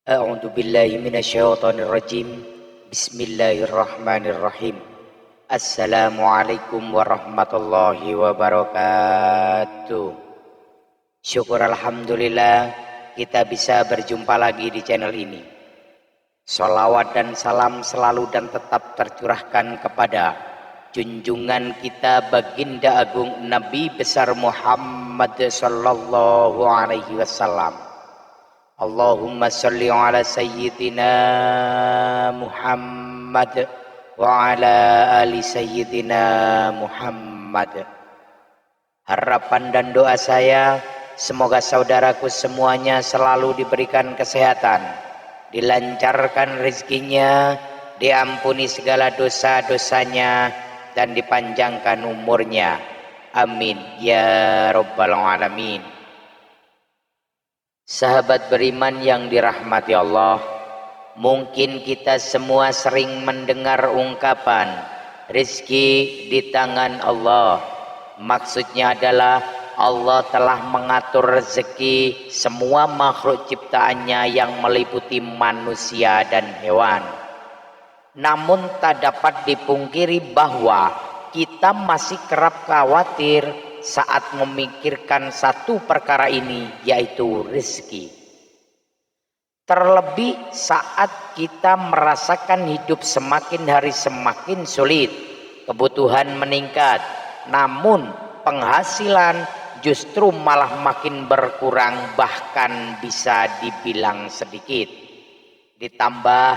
A'udzu billahi minasyaitonir rajim. Bismillahirrahmanirrahim. Assalamualaikum warahmatullahi wabarakatuh. Syukur alhamdulillah kita bisa berjumpa lagi di channel ini. Sholawat dan salam selalu dan tetap tercurahkan kepada junjungan kita baginda agung Nabi besar Muhammad sallallahu alaihi wasallam. Allahumma salli ala sayyidina Muhammad wa ala ali sayyidina Muhammad. Harapan dan doa saya, semoga saudaraku semuanya selalu diberikan kesehatan, dilancarkan rezekinya, diampuni segala dosa-dosanya, dan dipanjangkan umurnya. Amin ya rabbal alamin. Sahabat beriman yang dirahmati Allah, mungkin kita semua sering mendengar ungkapan rezeki di tangan Allah. Maksudnya adalah Allah telah mengatur rezeki semua makhluk ciptaannya yang meliputi manusia dan hewan. Namun tak dapat dipungkiri bahwa kita masih kerap khawatir saat memikirkan satu perkara ini, yaitu rezeki. Terlebih saat kita merasakan hidup semakin hari semakin sulit, kebutuhan meningkat, namun penghasilan justru malah makin berkurang, bahkan bisa dibilang sedikit. Ditambah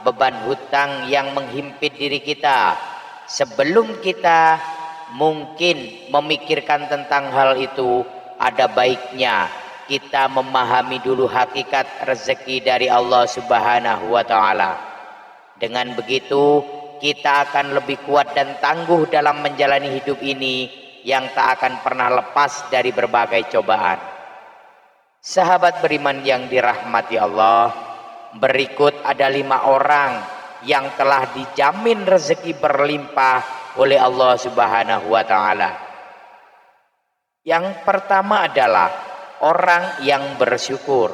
beban hutang yang menghimpit diri kita. Sebelum kita mungkin memikirkan tentang hal itu, ada baiknya kita memahami dulu hakikat rezeki dari Allah Subhanahu wa Ta'ala. Dengan begitu kita akan lebih kuat dan tangguh dalam menjalani hidup ini yang tak akan pernah lepas dari berbagai cobaan. Sahabat beriman yang dirahmati Allah, berikut ada 5 orang yang telah dijamin rezeki berlimpah oleh Allah Subhanahu wa Ta'ala. Yang pertama adalah orang yang bersyukur.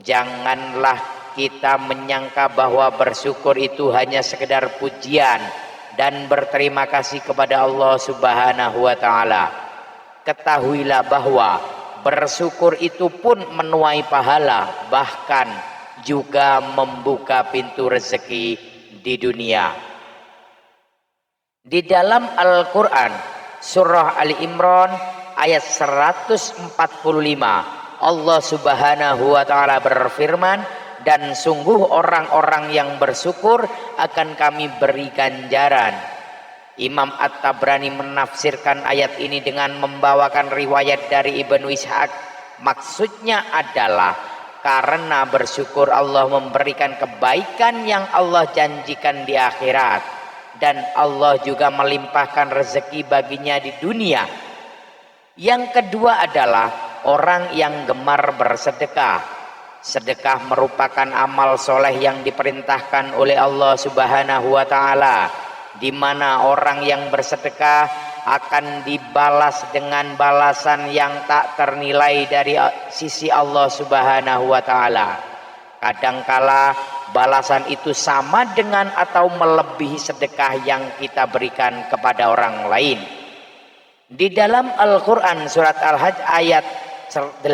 Janganlah kita menyangka bahwa bersyukur itu hanya sekedar pujian dan berterima kasih kepada Allah Subhanahu wa Ta'ala. Ketahuilah bahwa bersyukur itu pun menuai pahala, bahkan juga membuka pintu rezeki di dunia. Di dalam Al-Quran surah Ali Imran ayat 145, Allah Subhanahu wa Ta'ala berfirman, dan sungguh orang-orang yang bersyukur akan kami beri ganjaran. Imam At-Tabrani menafsirkan ayat ini dengan membawakan riwayat dari Ibnu Ishaq. Maksudnya adalah karena bersyukur Allah memberikan kebaikan yang Allah janjikan di akhirat, dan Allah juga melimpahkan rezeki baginya di dunia. Yang kedua adalah orang yang gemar bersedekah. Sedekah merupakan amal soleh yang diperintahkan oleh Allah Subhanahu wa Ta'ala, di mana orang yang bersedekah akan dibalas dengan balasan yang tak ternilai dari sisi Allah Subhanahu wa Ta'ala. Kadangkala balasan itu sama dengan atau melebihi sedekah yang kita berikan kepada orang lain. Di dalam Al-Quran surat Al-Hajj ayat 18,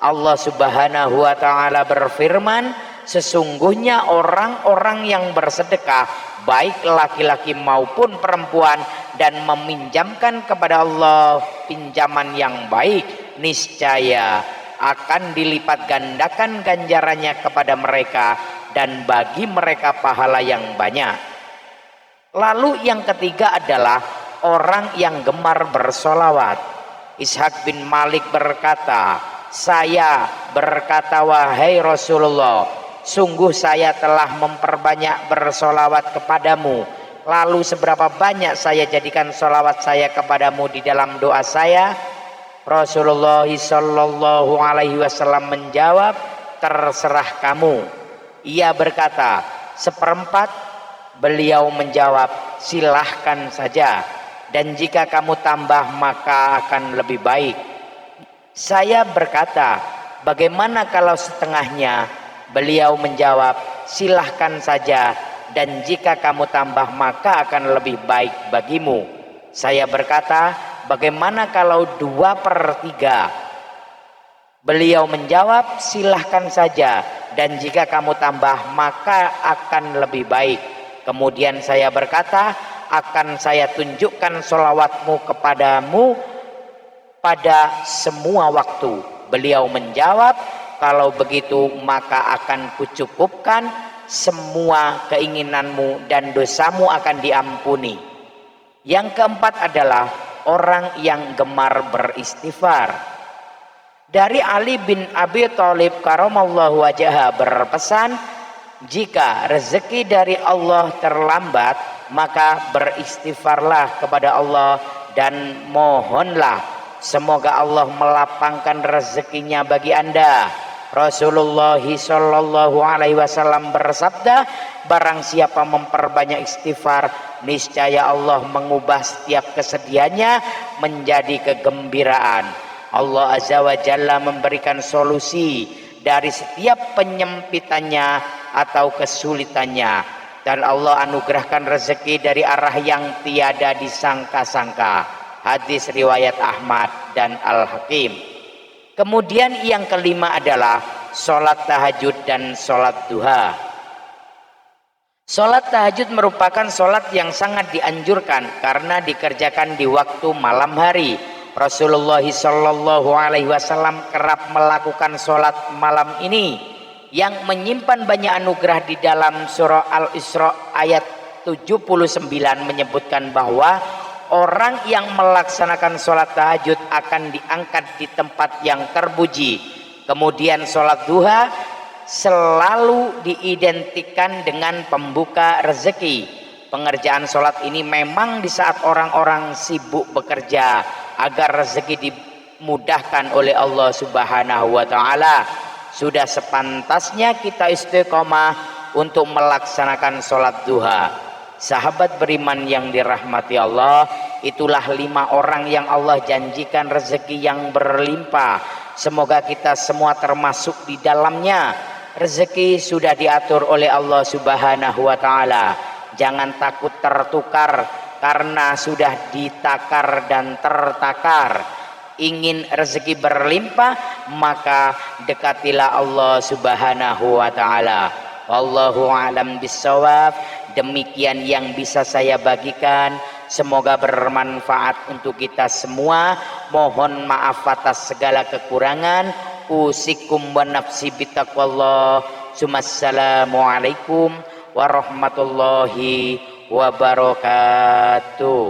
Allah Subhanahu wa Ta'ala berfirman, sesungguhnya orang-orang yang bersedekah, baik laki-laki maupun perempuan, dan meminjamkan kepada Allah pinjaman yang baik, niscaya akan dilipat gandakan ganjarannya kepada mereka, dan bagi mereka pahala yang banyak. Lalu yang ketiga adalah orang yang gemar bersolawat. Ishaq bin Malik berkata, saya berkata, wahai Rasulullah, sungguh saya telah memperbanyak bersolawat kepadamu. Lalu seberapa banyak saya jadikan solawat saya kepadamu di dalam doa saya? Rasulullah sallallahu alaihi wasallam menjawab, terserah kamu. Ia berkata, 1/4. Beliau menjawab, silahkan saja, dan jika kamu tambah maka akan lebih baik. Saya berkata, bagaimana kalau setengahnya? Beliau menjawab, silahkan saja, dan jika kamu tambah maka akan lebih baik bagimu. Saya berkata, bagaimana kalau 2/3? Beliau menjawab, silahkan saja, dan jika kamu tambah maka akan lebih baik. Kemudian saya berkata, akan saya tunjukkan sholawatmu kepadamu pada semua waktu. Beliau menjawab, kalau begitu maka akan kucukupkan semua keinginanmu dan dosamu akan diampuni. Yang keempat adalah orang yang gemar beristighfar. Dari Ali bin Abi Thalib karamallahu wajhahu berpesan, jika rezeki dari Allah terlambat, maka beristighfarlah kepada Allah dan mohonlah semoga Allah melapangkan rezekinya bagi Anda. Rasulullah Shallallahu Alaihi Wasallam bersabda, barang siapa memperbanyak istighfar, niscaya Allah mengubah setiap kesedihannya menjadi kegembiraan. Allah Azza wa Jalla memberikan solusi dari setiap penyempitannya atau kesulitannya, dan Allah anugerahkan rezeki dari arah yang tiada disangka-sangka. Hadis riwayat Ahmad dan Al-Hakim. Kemudian yang kelima adalah sholat tahajud dan sholat duha. Sholat tahajud merupakan sholat yang sangat dianjurkan karena dikerjakan di waktu malam hari. Rasulullah Shallallahu Alaihi Wasallam kerap melakukan sholat malam ini yang menyimpan banyak anugerah. Di dalam surah Al-Isra ayat 79 menyebutkan bahwa orang yang melaksanakan sholat tahajud akan diangkat di tempat yang terpuji. Kemudian sholat duha selalu diidentikan dengan pembuka rezeki. Pengerjaan sholat ini memang di saat orang-orang sibuk bekerja agar rezeki dimudahkan oleh Allah Subhanahu wa Ta'ala. Sudah sepantasnya kita istiqomah untuk melaksanakan sholat duha. Sahabat beriman yang dirahmati Allah, itulah 5 orang yang Allah janjikan rezeki yang berlimpah. Semoga kita semua termasuk di dalamnya. Rezeki sudah diatur oleh Allah Subhanahu wa Ta'ala. Jangan takut tertukar karena sudah ditakar dan tertakar. Ingin rezeki berlimpah, maka dekatilah Allah Subhanahu wa Ta'ala. Wallahu a'lam bissawab. Demikian yang bisa saya bagikan, semoga bermanfaat untuk kita semua. Mohon maaf atas segala kekurangan. Usikum wa nafsi bitaqwallah. Assalamualaikum warahmatullahi wabarakatuh.